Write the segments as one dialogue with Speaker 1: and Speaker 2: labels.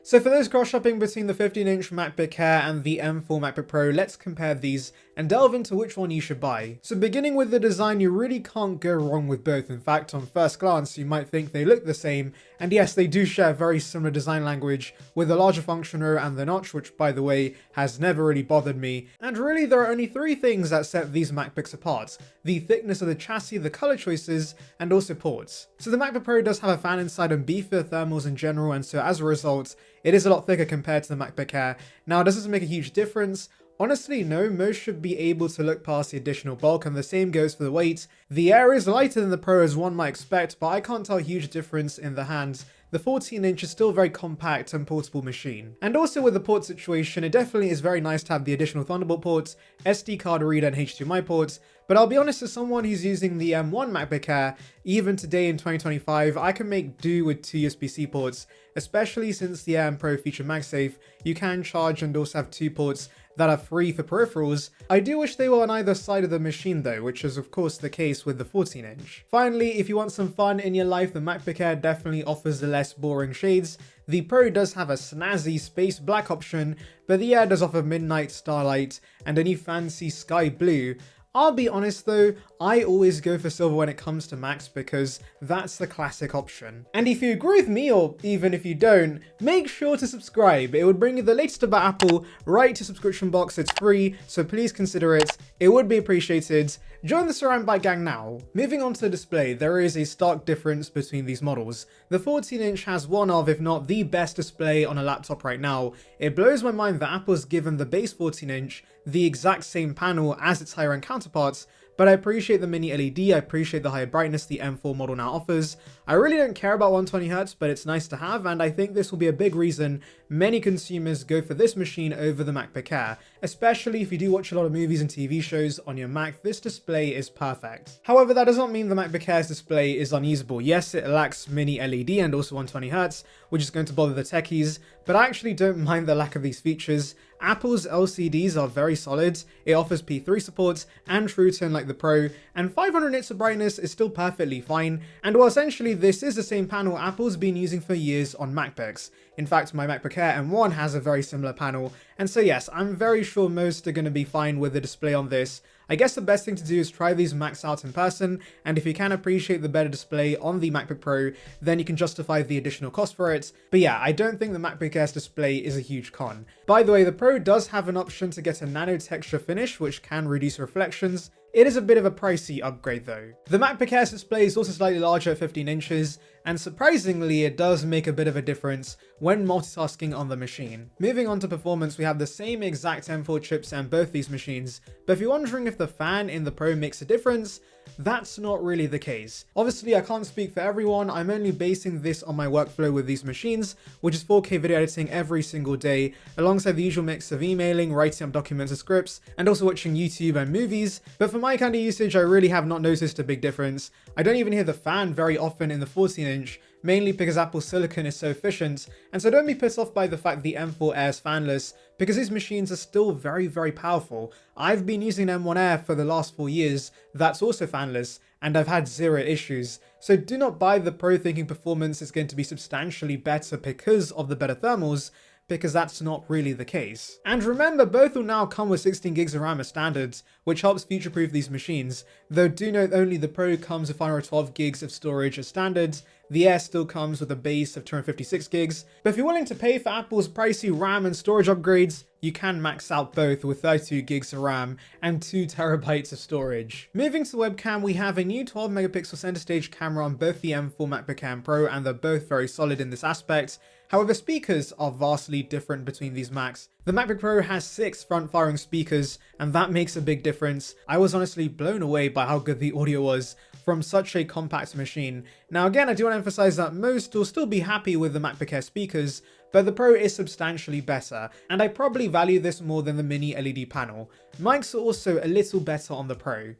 Speaker 1: So for those cross-shopping between the 15-inch MacBook Air and the M4 MacBook Pro, let's compare these and delve into which one you should buy. So beginning with the design, you really can't go wrong with both. In fact, on first glance, you might think they look the same, and yes, they do share very similar design language with the larger function row and the notch, which by the way, has never really bothered me. And really, there are only three things that set these MacBooks apart: the thickness of the chassis, the color choices, and also ports. So the MacBook Pro does have a fan inside and beefier thermals in general, and so as a result, it is a lot thicker compared to the MacBook Air. Now, does this make a huge difference? Honestly, no, most should be able to look past the additional bulk, and the same goes for the weight. The Air is lighter than the Pro as one might expect, but I can't tell a huge difference in the hands. The 14-inch is still a very compact and portable machine. And also with the port situation, it definitely is very nice to have the additional Thunderbolt ports, SD card reader and HDMI ports, but I'll be honest, as someone who's using the M1 MacBook Air, even today in 2025, I can make do with two USB-C ports, especially since the Air and Pro feature MagSafe. You can charge and also have two ports that are free for peripherals. I do wish they were on either side of the machine though, which is of course the case with the 14-inch. Finally, if you want some fun in your life, the MacBook Air definitely offers the less boring shades. The Pro does have a snazzy space black option, but the Air does offer midnight starlight and a new fancy sky blue. I'll be honest though, I always go for silver when it comes to Macs because that's the classic option. And if you agree with me, or even if you don't, make sure to subscribe. It would bring you the latest about Apple right to your subscription box. It's free, so please consider it. It would be appreciated. Join the saranbyte gang now. Moving on to the display, there is a stark difference between these models. The 14-inch has one of, if not the best display on a laptop right now. It blows my mind that Apple's given the base 14-inch the exact same panel as its higher end counterparts, but I appreciate the mini LED, I appreciate the higher brightness the M4 model now offers. I really don't care about 120Hz, but it's nice to have, and I think this will be a big reason many consumers go for this machine over the MacBook Air. Especially if you do watch a lot of movies and TV shows on your Mac, this display is perfect. However, that does not mean the MacBook Air's display is unusable. Yes, it lacks mini LED and also 120Hz, which is going to bother the techies, but I actually don't mind the lack of these features. Apple's LCDs are very solid, it offers P3 support and True Tone like the Pro, and 500 nits of brightness is still perfectly fine, and while essentially this is the same panel Apple's been using for years on MacBooks. In fact, my MacBook Air M1 has a very similar panel, and so yes, I'm very sure most are going to be fine with the display on this. I guess the best thing to do is try these Macs out in person, and if you can appreciate the better display on the MacBook Pro, then you can justify the additional cost for it. But yeah, I don't think the MacBook Air's display is a huge con. By the way, the Pro does have an option to get a nano texture finish, which can reduce reflections. It is a bit of a pricey upgrade though. The MacBook Air's display is also slightly larger at 15 inches, and surprisingly it does make a bit of a difference when multitasking on the machine. Moving on to performance, we have the same exact M4 chips on both these machines, but if you're wondering if the fan in the Pro makes a difference, that's not really the case. Obviously, I can't speak for everyone, I'm only basing this on my workflow with these machines, which is 4K video editing every single day, alongside the usual mix of emailing, writing up documents and scripts, and also watching YouTube and movies. But for my kind of usage, I really have not noticed a big difference. I don't even hear the fan very often in the 14-inch, mainly because Apple's silicon is so efficient, and so don't be pissed off by the fact the M4 Air is fanless, because these machines are still very powerful. I've been using M1 Air for the last 4 years, that's also fanless, and I've had zero issues. So do not buy the Pro thinking performance is going to be substantially better because of the better thermals, because that's not really the case. And remember, both will now come with 16 gigs of RAM as standards, which helps future-proof these machines, though do note only the Pro comes with 512 gigs of storage as standards, the Air still comes with a base of 256 gigs, but if you're willing to pay for Apple's pricey RAM and storage upgrades, you can max out both with 32 gigs of RAM and 2 terabytes of storage. Moving to the webcam, we have a new 12 megapixel center stage camera on both the M4 MacBook Air and Pro, and they're both very solid in this aspect. However, speakers are vastly different between these Macs. The MacBook Pro has 6 front-firing speakers, and that makes a big difference. I was honestly blown away by how good the audio was from such a compact machine. Now again, I do want to emphasize that most will still be happy with the MacBook Air speakers, but the Pro is substantially better, and I probably value this more than the mini LED panel. Mics are also a little better on the Pro.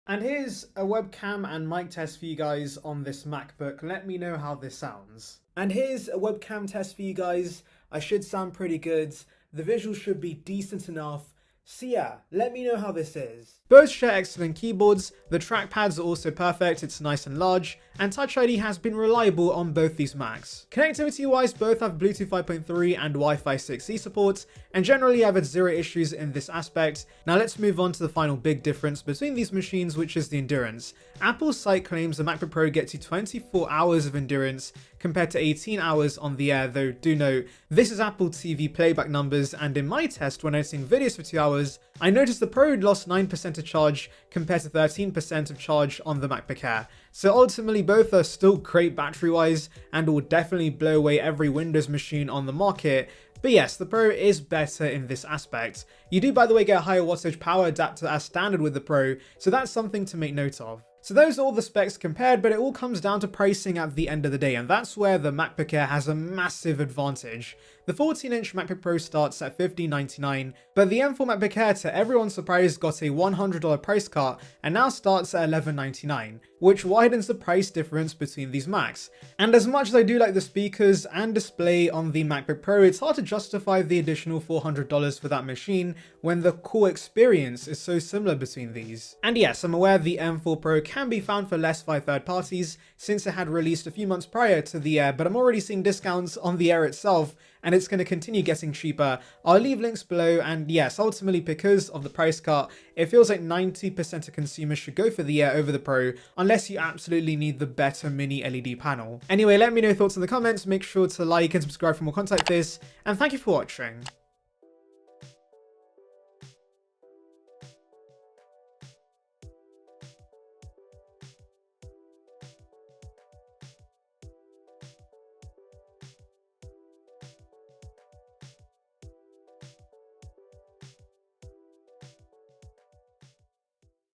Speaker 1: And here's a webcam and mic test for you guys on this MacBook. Let me know how this sounds. And here's a webcam test for you guys. I should sound pretty good. The visuals should be decent enough. So yeah, let me know how this is. Both share excellent keyboards, the trackpads are also perfect, it's nice and large, and Touch ID has been reliable on both these Macs. Connectivity wise, both have Bluetooth 5.3 and Wi-Fi 6E support, and generally I've had zero issues in this aspect. Now let's move on to the final big difference between these machines, which is the endurance. Apple's site claims the MacBook Pro gets you 24 hours of endurance compared to 18 hours on the Air, though do note, this is Apple TV playback numbers, and in my test when editing videos for 2 hours, I noticed the Pro lost 9% of charge compared to 13% of charge on the MacBook Air. So ultimately both are still great battery wise and will definitely blow away every Windows machine on the market. But yes, the Pro is better in this aspect. You do, by the way, get a higher wattage power adapter as standard with the Pro, so that's something to make note of. So those are all the specs compared, but it all comes down to pricing at the end of the day, and that's where the MacBook Air has a massive advantage. The 14-inch MacBook Pro starts at $1599, but the M4 MacBook Air, to everyone's surprise, got a $100 price cut and now starts at $1199, which widens the price difference between these Macs. And as much as I do like the speakers and display on the MacBook Pro, it's hard to justify the additional $400 for that machine when the core experience is so similar between these. And yes, I'm aware the M4 Pro can be found for less by third parties since it had released a few months prior to the Air, but I'm already seeing discounts on the Air itself, and it's going to continue getting cheaper. I'll leave links below, and yes, ultimately because of the price cut, it feels like 90% of consumers should go for the Air over the Pro, unless you absolutely need the better mini LED panel. Anyway, let me know your thoughts in the comments, make sure to like and subscribe for more content like this, and thank you for watching.